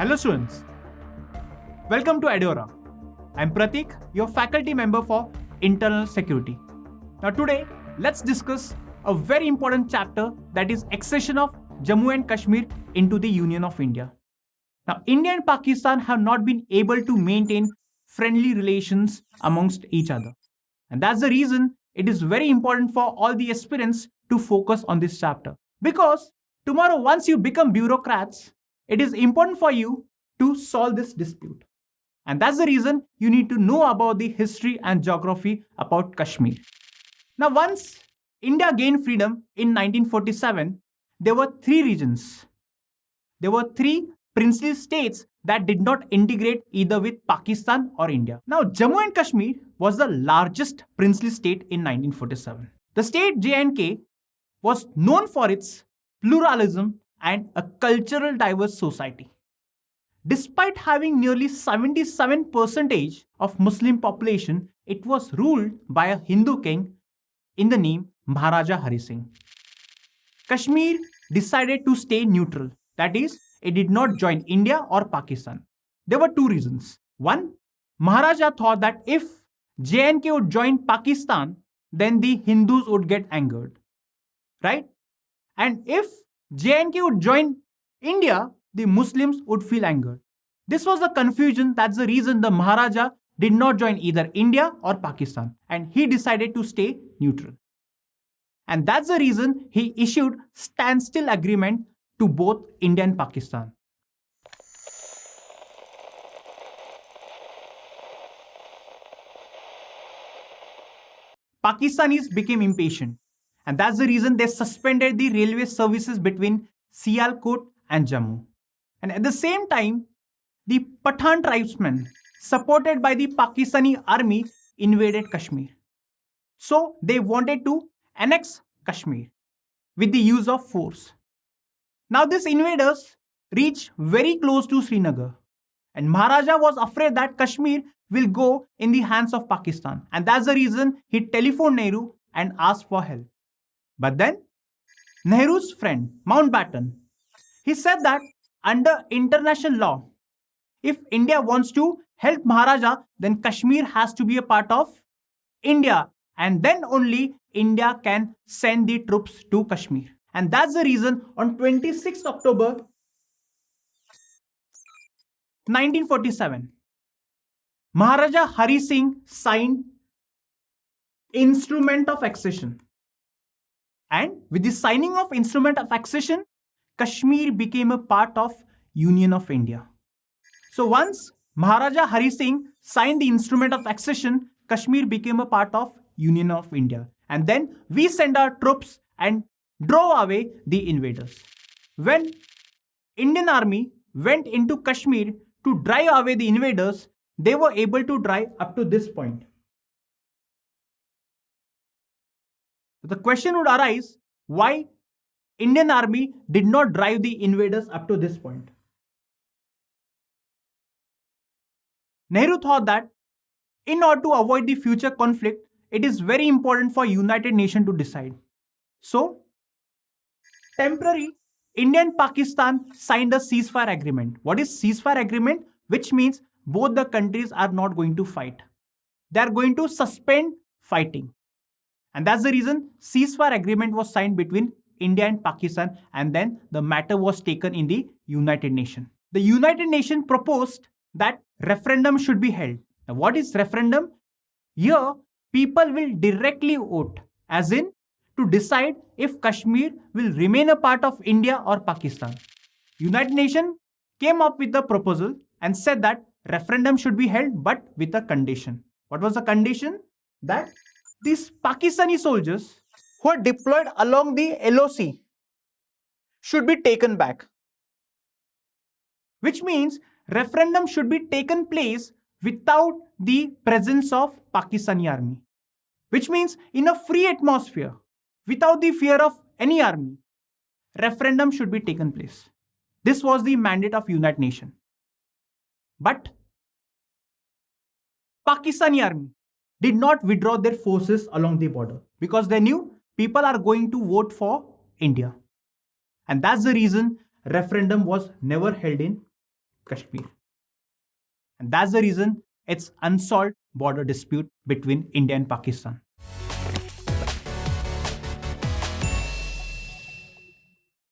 Hello students, welcome to Eduauraa. I'm Prateek, your faculty member for Internal Security. Now today, let's discuss a very important chapter, that is accession of Jammu and Kashmir into the Union of India. Now India and Pakistan have not been able to maintain friendly relations amongst each other. And that's the reason it is very important for all the aspirants to focus on this chapter. Because tomorrow, once you become bureaucrats, it is important for you to solve this dispute. And that's the reason you need to know about the history and geography about Kashmir. Now, once India gained freedom in 1947, there were three regions. There were three princely states that did not integrate either with Pakistan or India. Now, Jammu and Kashmir was the largest princely state in 1947. The state J&K was known for its pluralism and a cultural diverse society. Despite having nearly 77% of Muslim population, it was ruled by a Hindu king in the name Maharaja Hari Singh. Kashmir decided to stay neutral, that is, it did not join India or Pakistan. There were two reasons. One, Maharaja thought that if J&K would join Pakistan, then the Hindus would get angered, right? And if J&K would join India, the Muslims would feel angered. This was the confusion. That's the reason the Maharaja did not join either India or Pakistan, and he decided to stay neutral. And that's the reason he issued standstill agreement to both India and Pakistan. Pakistanis became impatient, and that's the reason they suspended the railway services between Sialkot and Jammu. And at the same time, the Pathan tribesmen, supported by the Pakistani army, invaded Kashmir. So they wanted to annex Kashmir with the use of force. Now these invaders reached very close to Srinagar, and Maharaja was afraid that Kashmir will go in the hands of Pakistan, and that's the reason he telephoned Nehru and asked for help. But then Nehru's friend Mountbatten, he said that under international law, if India wants to help Maharaja, then Kashmir has to be a part of India, and then only India can send the troops to Kashmir. And that's the reason on 26th October 1947, Maharaja Hari Singh signed Instrument of Accession. And with the signing of Instrument of Accession, Kashmir became a part of Union of India. So once Maharaja Hari Singh signed the Instrument of Accession, Kashmir became a part of Union of India. And then we sent our troops and drove away the invaders. When Indian army went into Kashmir to drive away the invaders, they were able to drive up to this point. The question would arise, why Indian army did not drive the invaders up to this point? Nehru thought that in order to avoid the future conflict, it is very important for United Nations to decide. So, temporary India and Pakistan signed a ceasefire agreement. What is ceasefire agreement? Which means both the countries are not going to fight. They are going to suspend fighting. And that's the reason ceasefire agreement was signed between India and Pakistan, and then the matter was taken in the United Nations. The United Nations proposed that referendum should be held. Now, what is referendum? Here, people will directly vote, as in to decide if Kashmir will remain a part of India or Pakistan. United Nations came up with the proposal and said that referendum should be held, but with a condition. What was the condition? That these Pakistani soldiers who are deployed along the LOC should be taken back. Which means referendum should be taken place without the presence of Pakistani army. Which means in a free atmosphere, without the fear of any army, referendum should be taken place. This was the mandate of United Nations. But Pakistani army did not withdraw their forces along the border because they knew people are going to vote for India. And that's the reason referendum was never held in Kashmir. And that's the reason it's unsolved border dispute between India and Pakistan.